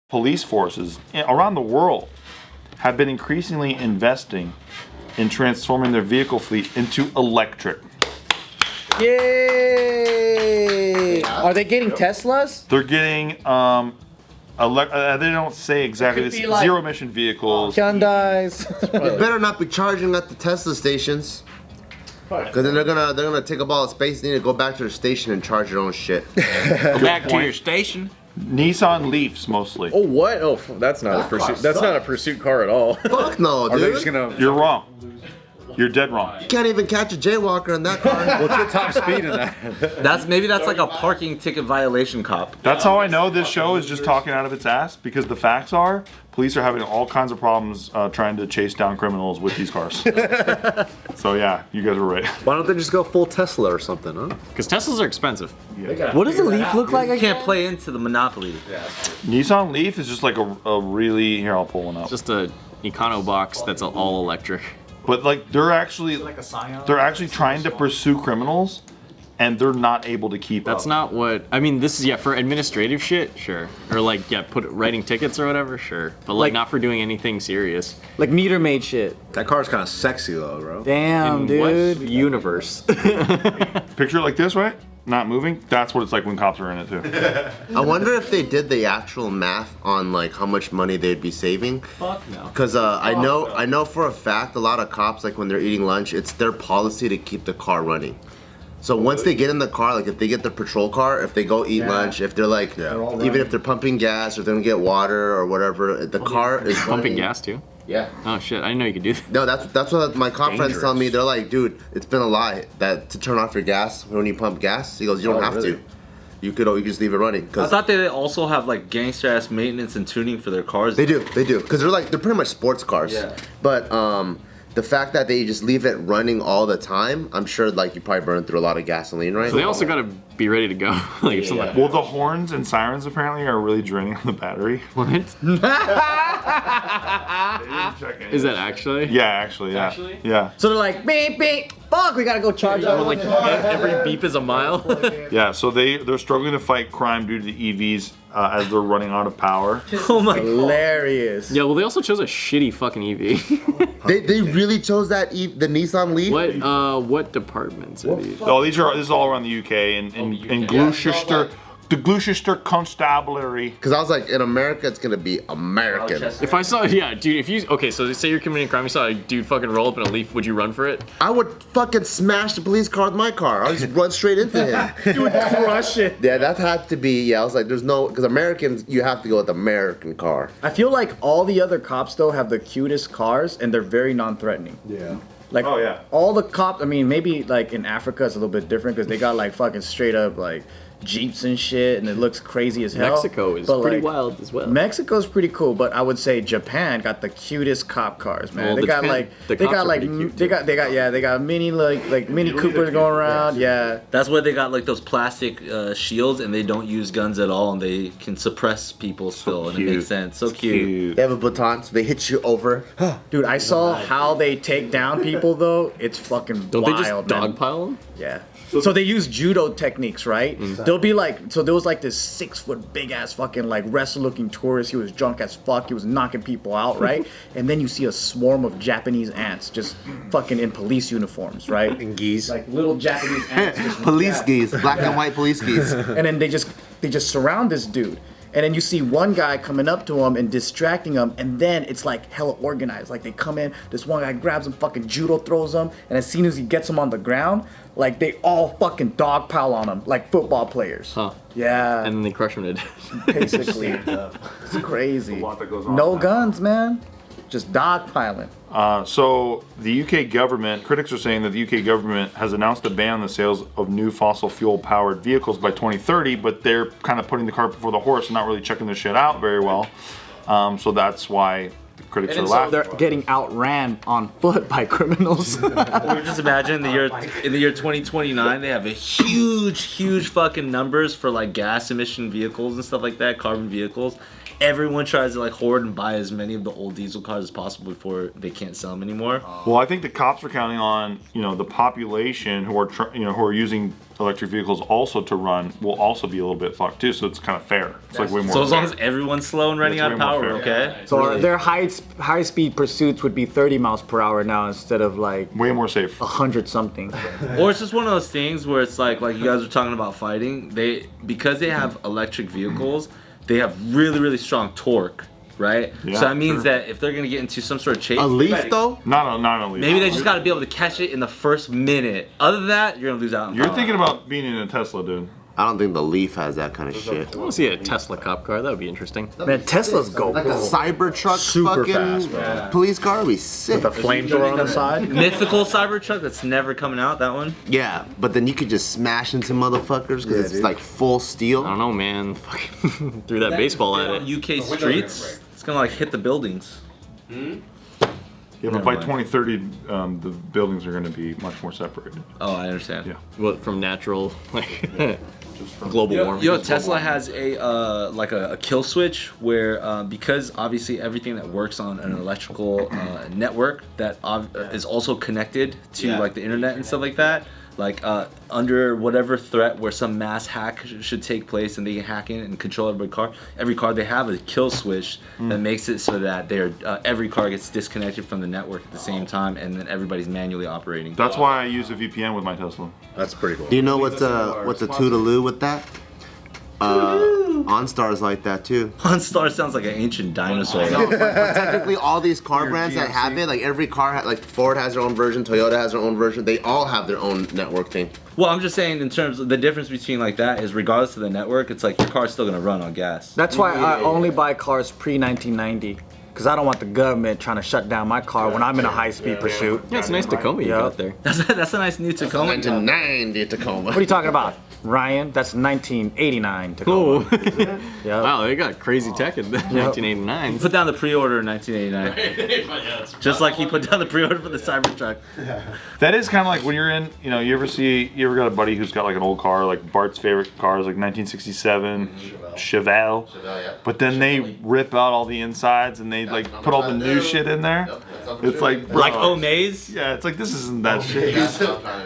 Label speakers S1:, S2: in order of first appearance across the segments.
S1: police forces around the world have been increasingly investing in transforming their vehicle fleet into electric.
S2: Yay! Are they getting Teslas?
S1: They're getting they don't say exactly. It's
S2: like
S1: zero emission vehicles.
S2: Hyundai's.
S3: They better not be charging at the Tesla stations. Because then they're gonna take up all the space. They need to go back to their station and charge their own shit.
S4: Go back to your station.
S1: Nissan Leafs mostly.
S5: Oh what? Oh, that's not a pursuit. That's not a pursuit car at all.
S3: Fuck no, dude.
S5: Are they just gonna?
S1: You're wrong. You're dead wrong.
S3: You can't even catch a jaywalker in that car.
S5: What's the top speed in that?
S4: Maybe that's like a parking ticket violation cop.
S1: That's how I know this show is just talking out of its ass, because the facts are police are having all kinds of problems trying to chase down criminals with these cars. So yeah, you guys were right.
S6: Why don't they just go full Tesla or something, huh?
S5: Because Teslas are expensive.
S2: What does a Leaf look like
S4: You
S2: again?
S4: can't play into the monopoly.
S1: Nissan Leaf is just like a really, here I'll pull one up.
S5: Just a Econo box that's all electric.
S1: But like they're actually trying to pursue criminals, and they're not able to keep up.
S5: That's not what I mean. This is for administrative shit, sure, or like writing tickets or whatever, sure, but like not for doing anything serious.
S2: Like meter maid shit.
S6: That car's kind of sexy though, bro.
S2: Damn,
S5: In
S2: dude.
S5: what universe?
S1: Picture it like this, right? Not moving. That's what it's like when cops are in it too.
S3: I wonder if they did the actual math on like how much money they'd be saving.
S5: Fuck no.
S3: Because I know for a fact a lot of cops, like when they're eating lunch, it's their policy to keep the car running. So once they get in the car, like if they get the patrol car, if they go eat lunch, if they're like, even if they're pumping gas or they're gonna get water or whatever, the car is
S5: Pumping
S3: running.
S5: gas too.
S3: Yeah.
S5: Oh shit! I didn't know you could do that.
S3: No, that's what my cop friends tell me. They're like, dude, it's been a lie that to turn off your gas when you pump gas. He goes, you don't have to. You could just leave it running.
S4: I thought they also have like gangster ass maintenance and tuning for their cars.
S3: They do, because they're pretty much sports cars.
S4: Yeah.
S3: But the fact that they just leave it running all the time, I'm sure like you probably burn through a lot of gasoline, right?
S5: So they also gotta be ready to go. Like if something.
S1: Well, the horns and sirens apparently are really draining on the battery.
S5: What? Is that actually?
S1: Yeah, actually, yeah.
S5: Actually?
S1: Yeah.
S2: So they're like, beep, beep. Fuck, we gotta go charge
S5: Or
S2: up.
S5: like every beep is a mile.
S1: Yeah, so they're struggling to fight crime due to the EVs as they're running out of power.
S4: Oh my god.
S2: Hilarious.
S5: Yeah, well they also chose a shitty fucking EV.
S3: They really chose the Nissan Leaf.
S5: What departments are these?
S1: Oh, this is all around the UK and Gloucester, the Gloucester Constabulary.
S3: Because I was like, in America, it's gonna be American.
S5: If I saw, dude, so say you're committing a crime, you saw a dude fucking roll up in a Leaf, would you run for it?
S3: I would fucking smash the police car with my car. I would just run straight into him.
S2: You would crush it.
S3: Yeah, that had to be. Yeah, I was like, there's no, because Americans, you have to go with the American car.
S2: I feel like all the other cops though have the cutest cars and they're very non-threatening.
S6: Yeah.
S2: Like
S1: Oh, yeah.
S2: all the cops. I mean, maybe like in Africa it's a little bit different because they got like fucking straight up like Jeeps and shit, and it looks crazy as hell.
S5: Mexico is
S2: But,
S5: pretty
S2: like,
S5: wild as well.
S2: Mexico's pretty cool, but I would say Japan got the cutest cop cars, man.
S5: Well,
S2: they got
S5: Japan-
S2: like
S5: the
S2: they
S5: cops
S2: got
S5: are
S2: like
S5: pretty cute,
S2: they got mini like Mini Coopers going around. Yeah.
S4: That's why they got like those plastic shields and they don't use guns at all and they can suppress people still and it makes sense. So cute.
S3: They have a baton, so they hit you over.
S2: Dude, I saw how they take down people though. It's fucking
S5: Don't
S2: wild,
S5: they just
S2: man.
S5: dogpile them?
S2: Yeah. So they use judo techniques, right? They'll be like, so there was like this 6 foot big ass fucking like wrestler looking tourist. He was drunk as fuck. He was knocking people out, right? And then you see a swarm of Japanese ants just fucking in police uniforms, right?
S6: And geese.
S2: Like little Japanese ants. Just,
S3: Police geese, black and white police geese.
S2: and then they just surround this dude. And then you see one guy coming up to him and distracting him, and then it's like hella organized. Like they come in, this one guy grabs him, fucking judo throws him, and as soon as he gets him on the ground, like they all fucking dogpile on him, like football players.
S5: Huh.
S2: Yeah,
S5: And then they crush him to death.
S2: basically. It's crazy.
S1: lot that goes on
S2: No
S1: with that.
S2: guns, man. Just dogpiling.
S1: So the UK government, critics are saying that the UK government has announced a ban on the sales of new fossil fuel powered vehicles by 2030, but they're kind of putting the cart before the horse and not really checking this shit out very well. So that's why the critics are laughing.
S2: They're getting outran on foot by criminals.
S4: Just imagine in the year 2029 they have a huge fucking numbers for like gas emission vehicles and stuff like that, carbon vehicles, everyone tries to like hoard and buy as many of the old diesel cars as possible before they can't sell them anymore.
S1: Well, I think the cops are counting on, you know, the population who are who are using electric vehicles also to run will also be a little bit fucked too. So it's kind of fair. It's like way more.
S4: So as long
S1: fair.
S4: as everyone's slow and running
S1: That's
S4: out of
S1: way more
S4: power,
S1: fair.
S4: okay?
S2: So their high speed pursuits would be 30 miles per hour now instead of like
S1: Way more safe.
S2: 100 something.
S4: Or it's just one of those things where it's like you guys were talking about fighting. Because they have electric vehicles, they have really strong torque, right?
S1: Yeah,
S4: so that means
S1: sure.
S4: that if they're gonna get into some sort of chase,
S3: A Leaf though?
S1: Not a Leaf.
S4: maybe they just gotta be able to catch it in the first minute. Other than that, you're gonna lose out. On
S1: You're
S4: power.
S1: thinking about being in a Tesla, dude.
S3: I don't think the Leaf has that kind of shit.
S5: I want to see a Tesla cop car. That would be interesting.
S2: Man, Teslas go
S3: Like a Cybertruck
S6: Super
S3: fucking
S6: fast, bro.
S3: police car would be sick.
S6: The flamethrower on the side.
S4: mythical Cybertruck that's never coming out. That one.
S3: Yeah, but then you could just smash into motherfuckers because it's
S6: dude.
S3: like full steel.
S5: I don't know, man. Fucking threw that baseball at it.
S4: UK streets, it's gonna like hit the buildings.
S1: Yeah, but by 2030, the buildings are going to be much more separated.
S4: Oh, I understand.
S1: Yeah.
S5: What from natural like global warming?
S4: Yo, Tesla has a like a kill switch where because obviously everything that works on an electrical network that is also connected to like the internet and stuff like that. Like under whatever threat where some mass hack should take place and they can hack in and control every car they have a kill switch that makes it so that every car gets disconnected from the network at the same time and then everybody's manually operating.
S1: That's why I use a VPN with my Tesla.
S6: That's pretty cool.
S3: Do you know what's a toodaloo with that? OnStar's like that too.
S4: OnStar sounds like an ancient dinosaur.
S3: But technically, all these car brands that have it, like every car, like Ford has their own version, Toyota has their own version. They all have their own network thing.
S4: Well, I'm just saying in terms of the difference between like that is regardless of the network, it's like your car's still gonna run on gas.
S2: That's why I only buy cars pre-1990. Because I don't want the government trying to shut down my car when I'm in a high-speed pursuit.
S5: Yeah, it's a nice Tacoma you
S2: Yeah.
S5: got there.
S4: That's a nice new Tacoma.
S3: 1990 Tacoma.
S2: What are you talking about, Ryan? That's 1989 Tacoma.
S5: Oh,
S2: Yeah.
S5: wow, they got crazy tech in 1989.
S4: Put down the pre-order in 1989. Just like he put down the pre-order for the Cybertruck.
S1: That is kind of like when you're in, you know, you ever got a buddy who's got like an old car, like Bart's favorite car is like 1967 Chevelle, but then they rip out all the insides and they like put all the new shit in there. It's like, bro,
S4: Like Omaze,
S1: yeah, it's like this isn't that shit.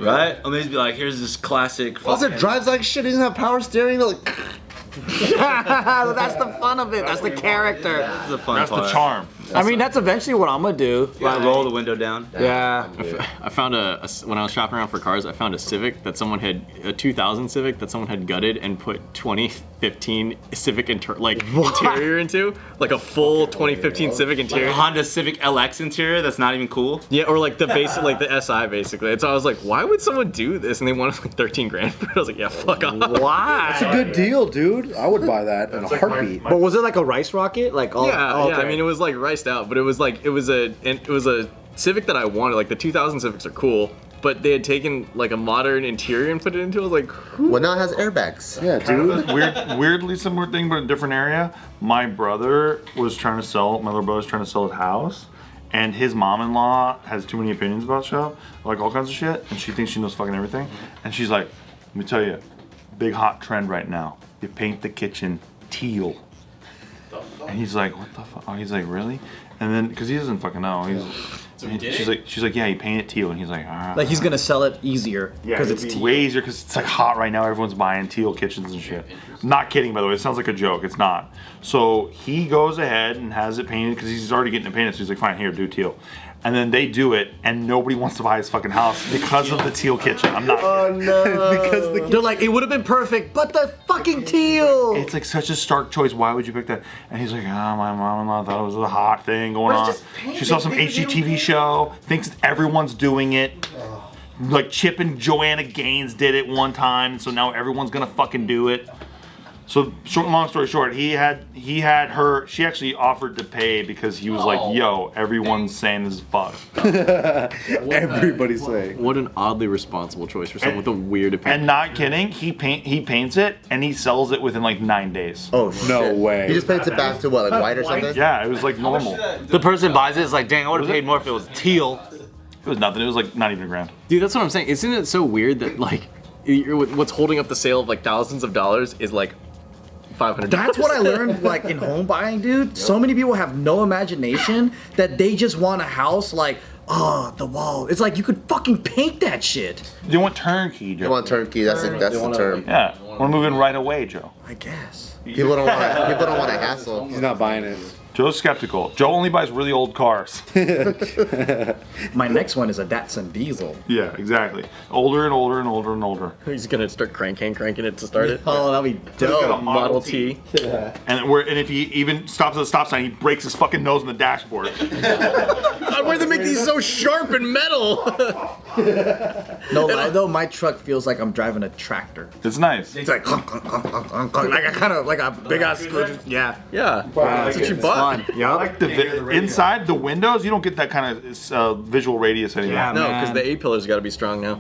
S4: right? Omaze be like, here's this classic.
S3: Also, it drives like shit. It doesn't have power steering. Like,
S2: That's the fun of it. That's the character.
S4: That's the fun
S1: That's
S4: part.
S1: the charm.
S2: I mean, that's eventually what I'm gonna do.
S4: Like, roll the window down.
S2: Yeah.
S5: I found when I was shopping around for cars, I found a Civic that someone had, a 2000 Civic that someone had gutted and put 2015 Civic interior into, like a full 2015 Civic interior.
S4: Honda Civic LX interior that's not even cool.
S5: Yeah, or like the basic, like the SI basically. And so I was like, why would someone do this? And they wanted like 13 grand for it. I was like, yeah, fuck off.
S2: Why?
S6: It's a good deal, dude. I would buy that in a heartbeat.
S2: But was it like a rice rocket? Like all?
S5: Yeah,
S2: oh,
S5: yeah.
S2: okay.
S5: I mean, it was like riced out, but it was a Civic that I wanted. Like the 2000 Civics are cool, but they had taken like a modern interior and put it into it. I was like,
S3: well, now it has airbags.
S6: Yeah, dude.
S1: Weirdly similar thing, but in a different area. My little brother was trying to sell his house, and his mom-in-law has too many opinions about stuff, like all kinds of shit, and she thinks she knows fucking everything. And she's like, let me tell you, big hot trend right now. You paint the kitchen teal. And he's like, what the fuck? Oh, he's like, really? And then, because he doesn't fucking know. She's like, yeah, you paint it teal. And he's like, all right.
S2: Like he's gonna sell it easier because it's teal.
S1: way easier because it's like hot right now. Everyone's buying teal kitchens and shit. I'm not kidding, by the way. It sounds like a joke. It's not. So he goes ahead and has it painted because he's already getting it painted. So he's like, fine, here, do teal. And then they do it, and nobody wants to buy his fucking house because of the teal kitchen. I'm not.
S3: Oh no.
S1: Because
S2: They're like, it would have been perfect, but the fucking teal.
S1: it's like such a stark choice. Why would you pick that? And he's like, oh, my mom-in-law thought it was a hot thing going
S2: But
S1: on.
S2: it's just paint.
S1: She saw some
S2: They
S1: HGTV show, thinks everyone's doing it. Like Chip and Joanna Gaines did it one time, so now everyone's gonna fucking do it. So long story short, he had her. She actually offered to pay because he was like, "Yo, everyone's saying this is fucked."
S6: Everybody's saying.
S5: what an oddly responsible choice for someone with a weird opinion.
S1: And not kidding, he paints it and he sells it within like 9 days.
S3: Oh shit.
S6: No way.
S3: He just paints it back to what, like white or something?
S1: Yeah, it was like normal.
S4: The person buys it is like, dang, I would have paid more if it was teal.
S1: It was nothing. It was like not even $1,000.
S5: Dude, that's what I'm saying. Isn't it so weird that like what's holding up the sale of like thousands of dollars is like $500.
S2: That's what I learned, like in home buying, dude. So many people have no imagination that they just want a house like, oh, the wall. It's like you could fucking paint that shit.
S1: They want turnkey, Joe.
S3: They want turnkey. That's the term.
S1: Yeah, we're moving right away, Joe.
S2: I guess.
S3: People don't want a hassle.
S6: He's not buying it.
S1: Joe's skeptical. Joe only buys really old cars.
S2: My next one is a Datsun diesel.
S1: Yeah, exactly. Older and older and older and older.
S5: He's gonna start cranking it to start it.
S2: Oh, that'd be
S1: He's got a
S2: dope.
S5: Model T.
S1: And if he even stops at the stop sign, he breaks his fucking nose on the dashboard.
S5: God, why'd they make these so sharp and metal?
S2: No lie though, my truck feels like I'm driving a tractor.
S1: It's nice.
S2: It's like, like a kind of like a big ass. Yeah.
S5: Yeah, that's what you bought.
S1: I like the inside the windows. You don't get that kind of visual radius anymore.
S6: Yeah,
S5: No,
S6: man.
S5: because the A-pillar's got to be strong now.